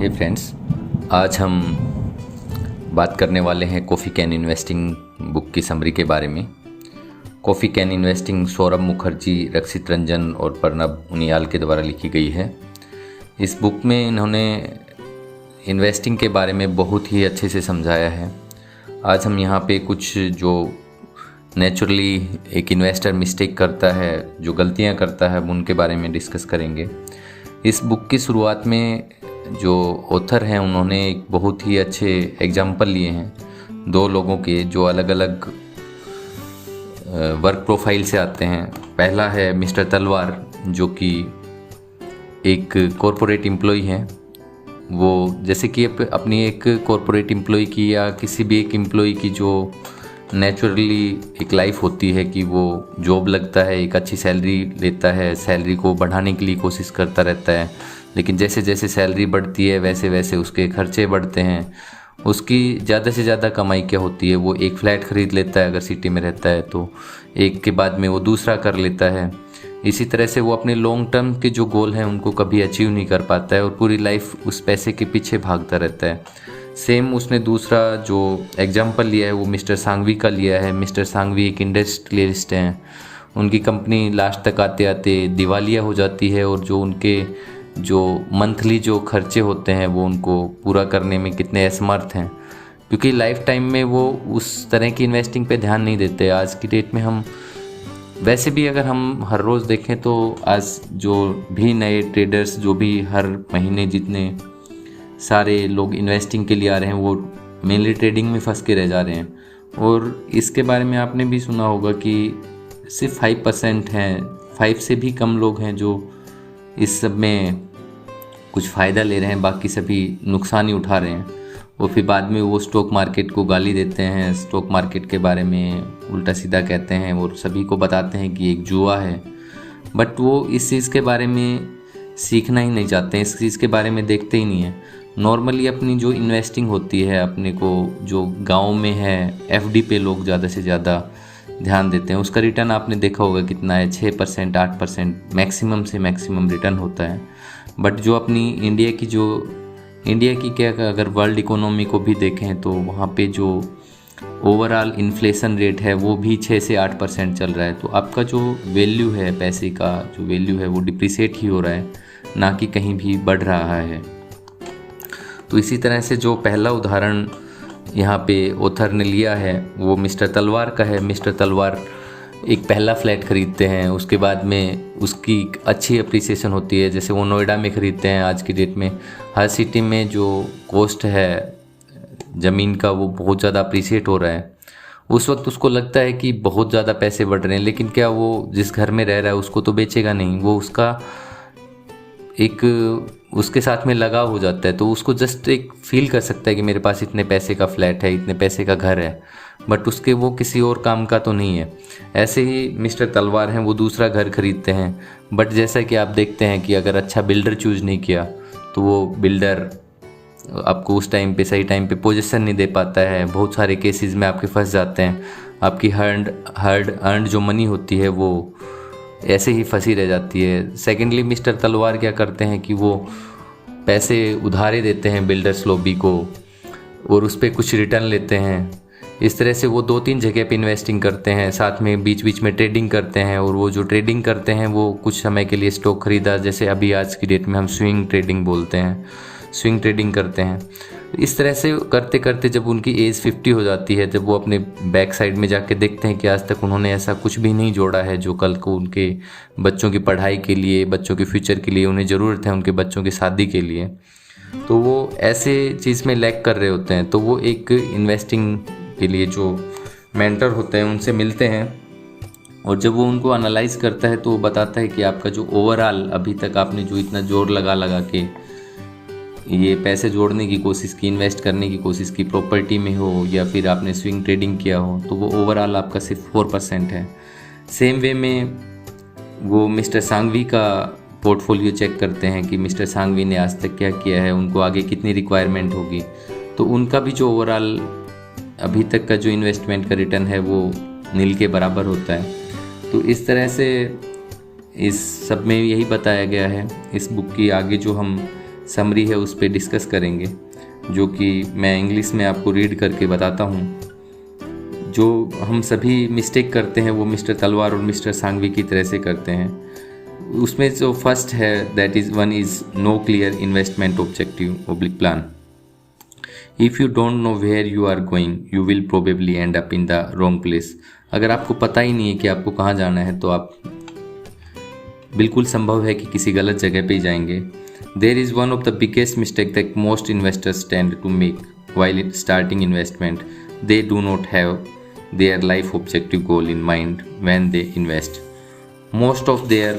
हे friends, आज हम बात करने वाले हैं कॉफ़ी कैन इन्वेस्टिंग बुक की समरी के बारे में। Coffee can investing Saurabh Mukherjee, Rakshit Ranjan और प्रणब उनियाल के द्वारा लिखी गई है। इस बुक में इन्होंने इन्वेस्टिंग के बारे में बहुत ही अच्छे से समझाया है। आज हम यहाँ पे कुछ जो नेचुरली एक इन्वेस्टर मिस्टेक करता है, जो गलतियाँ करता है, उनके बारे में डिस्कस करेंगे। इस बुक की शुरुआत में जो ऑथर हैं उन्होंने एक बहुत ही अच्छे एग्जाम्पल लिए हैं दो लोगों के जो अलग अलग वर्क प्रोफाइल से आते हैं। पहला है मिस्टर तलवार, जो कि एक कॉरपोरेट एम्प्लॉय हैं। वो जैसे कि अपनी एक कॉरपोरेट एम्प्लॉय की या किसी भी एक एम्प्लॉय की जो नेचुरली एक लाइफ होती है कि वो जॉब लगता है, एक अच्छी सैलरी लेता है, सैलरी को बढ़ाने के लिए कोशिश करता रहता है, लेकिन जैसे जैसे सैलरी बढ़ती है वैसे वैसे उसके खर्चे बढ़ते हैं। उसकी ज़्यादा से ज़्यादा कमाई क्या होती है, वो एक फ्लैट ख़रीद लेता है अगर सिटी में रहता है तो, एक के बाद में वो दूसरा कर लेता है। इसी तरह से वो अपने लॉन्ग टर्म के जो गोल हैं उनको कभी अचीव नहीं कर पाता है और पूरी लाइफ उस पैसे के पीछे भागता रहता है। सेम उसने दूसरा जो एग्जाम्पल लिया है वो मिस्टर सांघवी का लिया है। मिस्टर सांघवी एक इंडस्ट्रियलिस्ट हैं। उनकी कंपनी लास्ट तक आते आते दिवालिया हो जाती है और जो उनके जो मंथली जो खर्चे होते हैं वो उनको पूरा करने में कितने असमर्थ हैं, क्योंकि लाइफ टाइम में वो उस तरह की इन्वेस्टिंग पे ध्यान नहीं देते। आज की डेट में हम वैसे भी अगर हम हर रोज़ देखें तो आज जो भी नए ट्रेडर्स जो भी हर महीने जितने सारे लोग इन्वेस्टिंग के लिए आ रहे हैं वो मेनली ट्रेडिंग में फंस के रह जा रहे हैं। और इसके बारे में आपने भी सुना होगा कि सिर्फ 5% हैं, 5 से भी कम लोग हैं जो इस सब में कुछ फ़ायदा ले रहे हैं, बाकी सभी नुकसान ही उठा रहे हैं। और फिर बाद में वो स्टॉक मार्केट को गाली देते हैं, स्टॉक मार्केट के बारे में उल्टा सीधा कहते हैं और सभी को बताते हैं कि एक जुआ है। बट वो इस चीज़ के बारे में सीखना ही नहीं चाहते हैं, इस चीज़ के बारे में देखते ही नहीं हैं। नॉर्मली अपनी जो इन्वेस्टिंग होती है, अपने को जो गांव में है एफडी पे लोग ज़्यादा से ज़्यादा ध्यान देते हैं। उसका रिटर्न आपने देखा होगा कितना है, 6% 8% मैक्सिमम से मैक्सिमम रिटर्न होता है। बट जो अपनी इंडिया की क्या, अगर वर्ल्ड इकोनॉमी को भी देखें तो वहाँ पे जो ओवरऑल इन्फ्लेशन रेट है वो भी 6 से 8% चल रहा है। तो आपका जो वैल्यू है, पैसे का जो वैल्यू है वो डिप्रिसिएट ही हो रहा है, ना कि कहीं भी बढ़ रहा है। तो इसी तरह से जो पहला उदाहरण यहाँ पे ऑथर ने लिया है वो मिस्टर तलवार का है। मिस्टर तलवार एक पहला फ्लैट ख़रीदते हैं, उसके बाद में उसकी अच्छी अप्रिसिएशन होती है। जैसे वो नोएडा में ख़रीदते हैं, आज की डेट में हर सिटी में जो कॉस्ट है ज़मीन का वो बहुत ज़्यादा अप्रिसिएट हो रहा है। उस वक्त उसको लगता है कि बहुत ज़्यादा पैसे बढ़ रहे हैं, लेकिन क्या वो जिस घर में रह रहा है उसको तो बेचेगा नहीं, वो उसका एक उसके साथ में लगाव हो जाता है। तो उसको जस्ट एक फील कर सकता है कि मेरे पास इतने पैसे का फ्लैट है, इतने पैसे का घर है, बट उसके वो किसी और काम का तो नहीं है। ऐसे ही मिस्टर तलवार हैं, वो दूसरा घर खरीदते हैं, बट जैसा कि आप देखते हैं कि अगर अच्छा बिल्डर चूज नहीं किया तो वो बिल्डर आपको उस टाइम पे सही टाइम पे पोजीशन नहीं दे पाता है। बहुत सारे केसेस में आपके फंस जाते हैं, आपकी हर्ड अर्न जो मनी होती है वो ऐसे ही फंसी रह जाती है। सेकेंडली मिस्टर तलवार क्या करते हैं कि वो पैसे उधारे देते हैं बिल्डर्स लॉबी को और उस पर कुछ रिटर्न लेते हैं। इस तरह से वो 2-3 जगह पे इन्वेस्टिंग करते हैं, साथ में बीच बीच में ट्रेडिंग करते हैं। और वो जो ट्रेडिंग करते हैं वो कुछ समय के लिए स्टॉक खरीदा, जैसे अभी आज की डेट में हम स्विंग ट्रेडिंग बोलते हैं, स्विंग ट्रेडिंग करते हैं। इस तरह से करते करते जब उनकी एज 50 हो जाती है, जब वो अपने बैक साइड में जाके देखते हैं कि आज तक उन्होंने ऐसा कुछ भी नहीं जोड़ा है जो कल को उनके बच्चों की पढ़ाई के लिए, बच्चों के फ्यूचर के लिए उन्हें ज़रूरत है, उनके बच्चों की शादी के लिए, तो वो ऐसे चीज़ में लैग कर रहे होते हैं। तो वो एक इन्वेस्टिंग के लिए जो मेंटर होते हैं उनसे मिलते हैं और जब वो उनको एनालाइज करता है तो वो बताता है कि आपका जो ओवरऑल अभी तक आपने जो इतना जोर लगा के ये पैसे जोड़ने की कोशिश की, इन्वेस्ट करने की कोशिश की, प्रॉपर्टी में हो या फिर आपने स्विंग ट्रेडिंग किया हो, तो वो ओवरऑल आपका सिर्फ 4% है। सेम वे में वो मिस्टर सांघवी का पोर्टफोलियो चेक करते हैं कि मिस्टर सांघवी ने आज तक क्या किया है, उनको आगे कितनी रिक्वायरमेंट होगी, तो उनका भी जो ओवरऑल अभी तक का जो इन्वेस्टमेंट का रिटर्न है वो नील के बराबर होता है। तो इस तरह से इस सब में यही बताया गया है। इस बुक की आगे जो हम समरी है उस पर डिस्कस करेंगे, जो कि मैं इंग्लिश में आपको रीड करके बताता हूँ। जो हम सभी मिस्टेक करते हैं वो मिस्टर तलवार और मिस्टर सांघवी की तरह से करते हैं। उसमें जो फर्स्ट है that is one is no clear investment objective oblique plan. If you don't know where you are going you will probably end up in the wrong place. अगर आपको पता ही नहीं है कि आपको कहाँ जाना है तो आप बिल्कुल संभव है कि किसी गलत जगह पे ही जाएंगे। There is one of the biggest mistake that most investors tend to make while starting investment. They do not have their life objective goal in mind when they invest. Most of their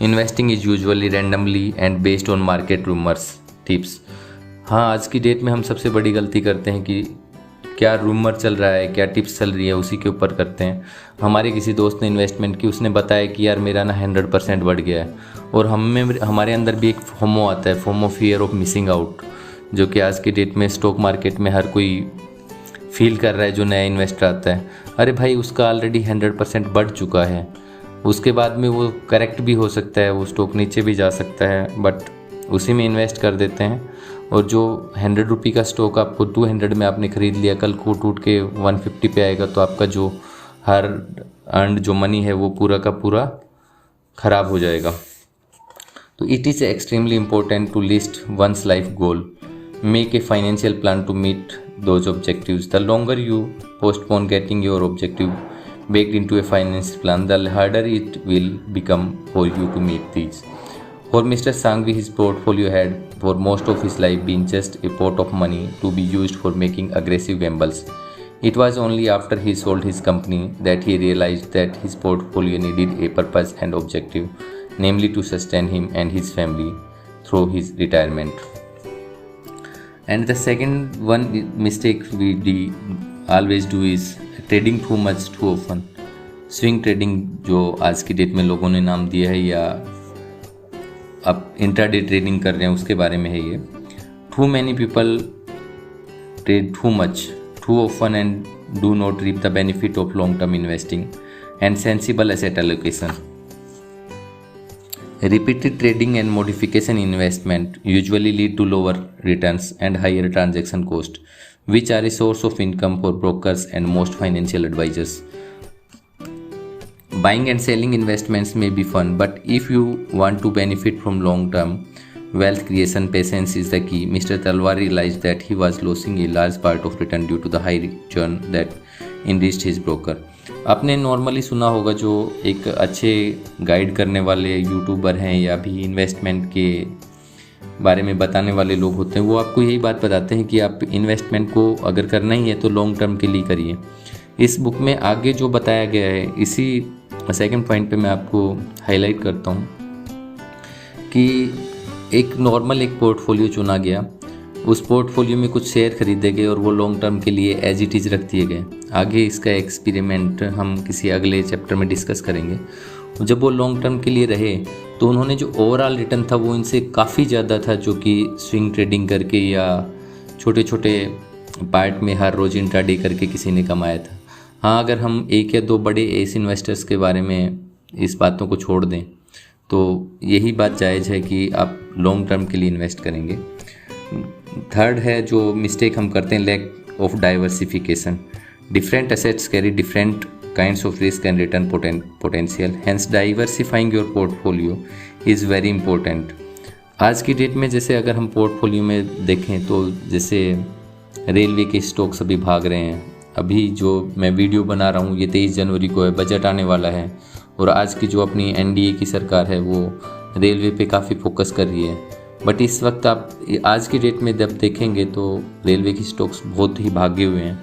investing is usually randomly and based on market rumors, tips. हाँ, आज की date में हम सबसे बड़ी गलती करते हैं कि क्या रूमर चल रहा है, क्या टिप्स चल रही है, उसी के ऊपर करते हैं। हमारे किसी दोस्त ने इन्वेस्टमेंट की, उसने बताया कि यार मेरा ना 100% बढ़ गया है, और हमारे अंदर भी एक फोमो आता है, FOMO fear of missing out, जो कि आज की डेट में स्टॉक मार्केट में हर कोई फील कर रहा है जो नया इन्वेस्टर आता है। अरे भाई, उसका ऑलरेडी 100% बढ़ चुका है, उसके बाद में वो करेक्ट भी हो सकता है, वो स्टॉक नीचे भी जा सकता है, बट उसी में इन्वेस्ट कर देते हैं। और जो 100 रुपये का स्टॉक आपको 200 में आपने ख़रीद लिया, कल को टूट के 150 पे आएगा तो आपका जो हर अर्न जो मनी है वो पूरा का पूरा ख़राब हो जाएगा। तो it is extremely important to list one's life goal, make a financial plan to meet those objectives. The longer you postpone getting your objective baked into a finance plan, the harder it will become for you to meet these. For Mr. Sanghvi, his portfolio had for most of his life been just a pot of money to be used for making aggressive gambles. It was only after he sold his company that he realized that his portfolio needed a purpose and objective, namely to sustain him and his family through his retirement. And the second one mistake we always do is trading too much too often. Swing trading जो आज की date में लोगों ने नाम दिया है, या अब इंट्राडे ट्रेडिंग कर रहे हैं, उसके बारे में है ये। Too many people trade too much too often and do not reap the benefit of long-term investing and sensible asset allocation. Repeated trading and modification investment usually lead to lower returns and higher transaction cost, which are a source of income for brokers and most financial advisors. Buying and selling investments may be fun, but if you want to benefit from long-term wealth creation, patience is the key. Mr. Talwar realized that he was losing a large part of return due to the high return that enriched his broker. आपने normally सुना होगा, जो एक अच्छे guide करने वाले YouTuber हैं या भी इन्वेस्टमेंट के बारे में बताने वाले लोग होते हैं, वो आपको यही बात बताते हैं कि आप इन्वेस्टमेंट को अगर करना ही है तो लॉन्ग टर्म के लिए करिए। इस बुक में आगे जो बताया गया है, इसी सेकंड पॉइंट पे मैं आपको हाईलाइट करता हूँ कि एक नॉर्मल एक पोर्टफोलियो चुना गया, उस पोर्टफोलियो में कुछ शेयर खरीदे गए और वो लॉन्ग टर्म के लिए एज इट इज़ रख दिए गए। आगे इसका एक्सपेरिमेंट हम किसी अगले चैप्टर में डिस्कस करेंगे। जब वो लॉन्ग टर्म के लिए रहे तो उन्होंने जो ओवरऑल रिटर्न था वो इनसे काफ़ी ज़्यादा था, जो कि स्विंग ट्रेडिंग करके या छोटे छोटे पार्ट में हर रोज़ इंट्राडे करके किसी ने कमाया था। हाँ, अगर हम एक या दो बड़े एस इन्वेस्टर्स के बारे में इस बातों को छोड़ दें तो यही बात जायज़ है कि आप लॉन्ग टर्म के लिए इन्वेस्ट करेंगे। थर्ड है जो मिस्टेक हम करते हैं, lack of diversification. Different assets carry different kinds of risk and return potential, hence diversifying your portfolio is very important. आज की डेट में जैसे अगर हम पोर्टफोलियो में देखें तो जैसे रेलवे के स्टॉक्स अभी भाग रहे हैं। अभी जो मैं वीडियो बना रहा हूँ ये 23 जनवरी को है, बजट आने वाला है, और आज की जो अपनी एनडीए की सरकार है वो रेलवे पे काफ़ी फोकस कर रही है। बट इस वक्त आप आज की डेट में जब देखेंगे तो रेलवे की स्टॉक्स बहुत ही भागे हुए हैं।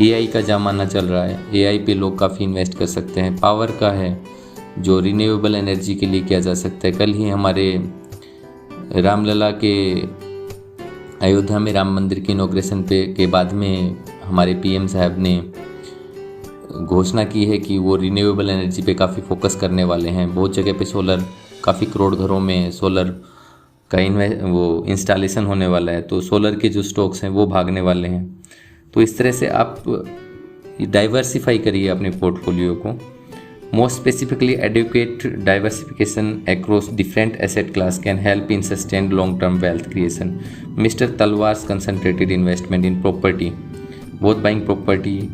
एआई का ज़माना चल रहा है, एआई पे लोग काफ़ी इन्वेस्ट कर सकते हैं। पावर का है जो रिन्यूएबल एनर्जी के लिए किया जा सकता है। कल ही हमारे रामलला के अयोध्या में राम मंदिर के इनॉग्रेशन पे के बाद में हमारे पीएम साहब ने घोषणा की है कि वो रिन्यूएबल एनर्जी पे काफ़ी फोकस करने वाले हैं। बहुत जगह पे सोलर, काफ़ी करोड़ घरों में सोलर का वो इंस्टॉलेशन होने वाला है, तो सोलर के जो स्टॉक्स हैं वो भागने वाले हैं। तो इस तरह से आप डाइवर्सिफाई करिए अपने पोर्टफोलियो को। More specifically, adequate diversification across different asset class can help in sustained long-term wealth creation. Mr. Talwar's concentrated investment in property, both buying property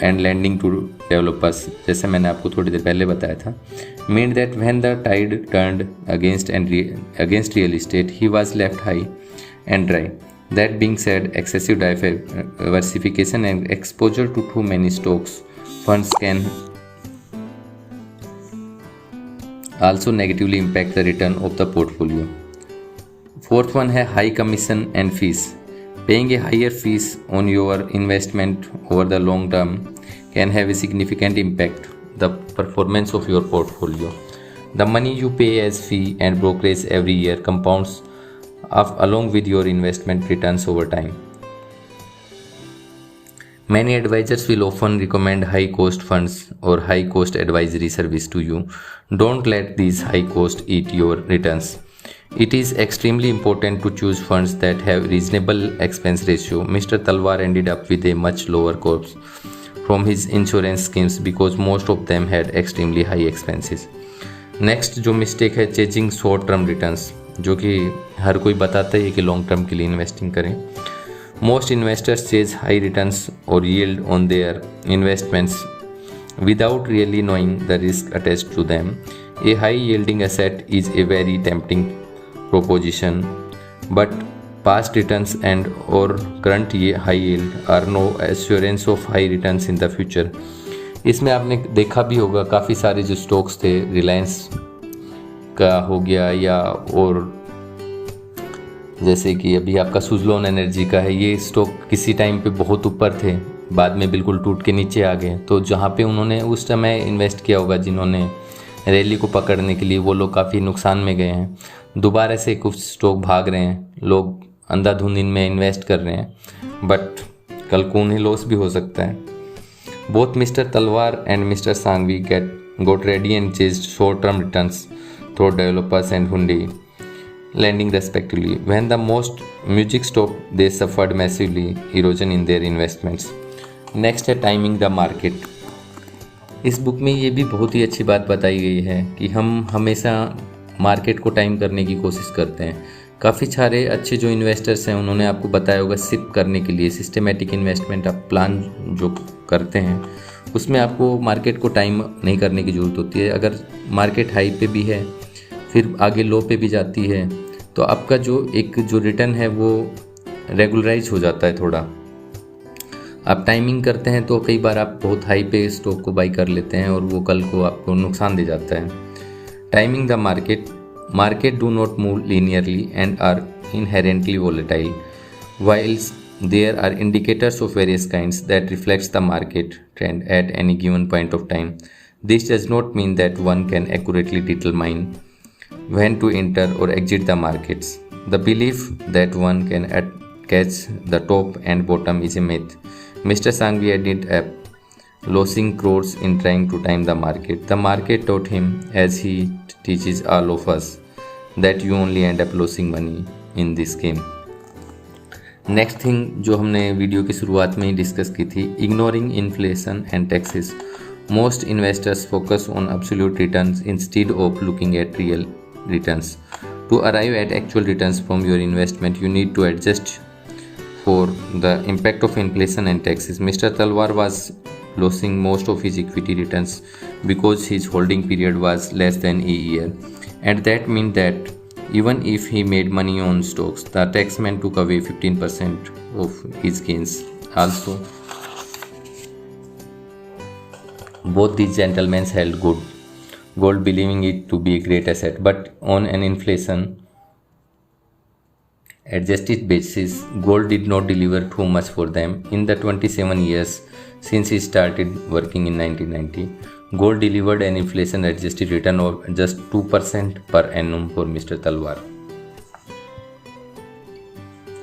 and lending to developers, जैसे मैंने आपको थोड़ी देर पहले बताया था, meant that when the tide turned against real estate, he was left high and dry. That being said, excessive diversification and exposure to too many stocks funds can also negatively impact the return of the portfolio. Fourth one है high commission and fees. Paying a higher fees on your investment over the long term can have a significant impact the performance of your portfolio. The money you pay as fee and brokerage every year compounds up along with your investment returns over time. Many advisors will often recommend high cost funds or high cost advisory service to you. Don't let these high costs eat your returns. It is extremely important to choose funds that have reasonable expense ratio. Mr. Talwar ended up with a much lower cost from his insurance schemes because most of them had extremely high expenses. Next जो mistake है chasing short term returns, जो कि हर कोई बताता है कि long term के लिए इन्वेस्टिंग करें. Most investors chase high returns or yield on their investments without really knowing the risk attached to them. A high yielding asset is a very tempting proposition, but past returns and or current high yield are no assurance of high returns in the future. इसमें आपने देखा भी होगा काफ़ी सारे जो stocks थे, रिलायंस का हो गया या और जैसे कि अभी आपका सुजलोन एनर्जी का है, ये स्टॉक किसी टाइम पे बहुत ऊपर थे, बाद में बिल्कुल टूट के नीचे आ गए. तो जहाँ पे उन्होंने उस समय इन्वेस्ट किया होगा, जिन्होंने रैली को पकड़ने के लिए, वो लोग काफ़ी नुकसान में गए हैं. दोबारा से कुछ स्टॉक भाग रहे हैं, लोग अंधाधुंध इनमें इन्वेस्ट कर रहे हैं, बट कल को उन्हें लॉस भी हो सकता है. Both mister Talwar and mister Sanghvi got ready and chased short-term returns through developers and Hyundai lending respectively. When the most music stopped, they suffered massively erosion in their investments. Next है timing the market. इस book में ये भी बहुत ही अच्छी बात बताई गई है कि हम हमेशा मार्केट को टाइम करने की कोशिश करते हैं. काफ़ी सारे अच्छे जो इन्वेस्टर्स हैं उन्होंने आपको बताया होगा सिप करने के लिए, सिस्टमेटिक इन्वेस्टमेंट आप प्लान जो करते हैं उसमें आपको मार्केट को टाइम नहीं करने की ज़रूरत होती है. अगर मार्केट हाई पे भी है फिर आगे लो पे भी जाती है तो आपका जो रिटर्न है वो रेगुलराइज हो जाता है थोड़ा. आप टाइमिंग करते हैं तो कई बार आप बहुत हाई पे स्टॉक को बाई कर लेते हैं और वो कल को आपको नुकसान दे जाता है. Timing the market do not move linearly and are inherently volatile. Whilst there are indicators of various kinds that reflects the market trend at any given point of time, this does not mean that one can accurately determine when to enter or exit the markets. The belief that one can catch the top and bottom is a myth. Mr. Sanghvi ended up losing crores in trying to time the market. The market taught him, as he teaches all of us, that you only end up losing money in this game. Next thing जो हमने video की शुरुआत में ही discuss की थी, ignoring inflation and taxes. Most investors focus on absolute returns instead of looking at real returns. To arrive at actual returns from your investment you need to adjust for the impact of inflation and taxes. Mister Talwar was losing most of his equity returns because his holding period was less than a year, and that meant that even if he made money on stocks, the taxman took away 15% of his gains. Also, both these gentlemen held gold, believing it to be a great asset, but on an inflation adjusted basis, gold did not deliver too much for them. In the 27 years since he started working in 1990, gold delivered an inflation adjusted return of just 2% per annum for Mr. Talwar.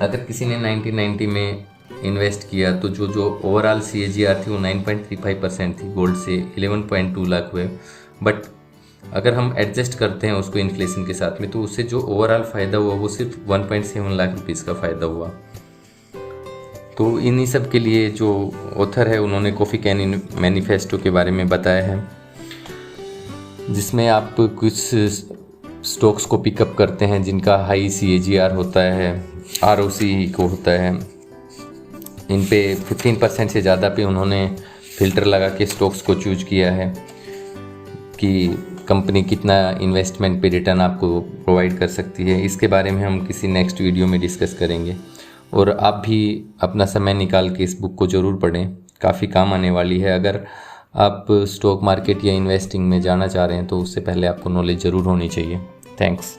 अगर किसी ने 1990 में invest किया तो जो overall CAGR थी वो 9.35% थी, गोल्ड से 11.2 लाख हुए. बट अगर हम एडजस्ट करते हैं उसको इन्फ्लेशन के साथ में तो उससे जो ओवरऑल फ़ायदा हुआ वो सिर्फ 1.7 लाख रुपीज़ का फ़ायदा हुआ. तो इन्हीं सब के लिए जो ऑथर है उन्होंने कॉफ़ी कैन मैनिफेस्टो के बारे में बताया है. जिसमें आप कुछ स्टॉक्स को पिकअप करते हैं जिनका हाई CAGR होता है, ROC को होता है। इन पे 15% से ज़्यादा पे उन्होंने फ़िल्टर लगा के स्टॉक्स को चूज किया है कि कंपनी कितना इन्वेस्टमेंट पे रिटर्न आपको प्रोवाइड कर सकती है। इसके बारे में हम किसी नेक्स्ट वीडियो में डिस्कस करेंगे, और आप भी अपना समय निकाल के इस बुक को ज़रूर पढ़ें, काफ़ी काम आने वाली है। अगर आप स्टॉक मार्केट या इन्वेस्टिंग में जाना चाह रहे हैं तो उससे पहले आपको नॉलेज ज़रूर होनी चाहिए। थैंक्स।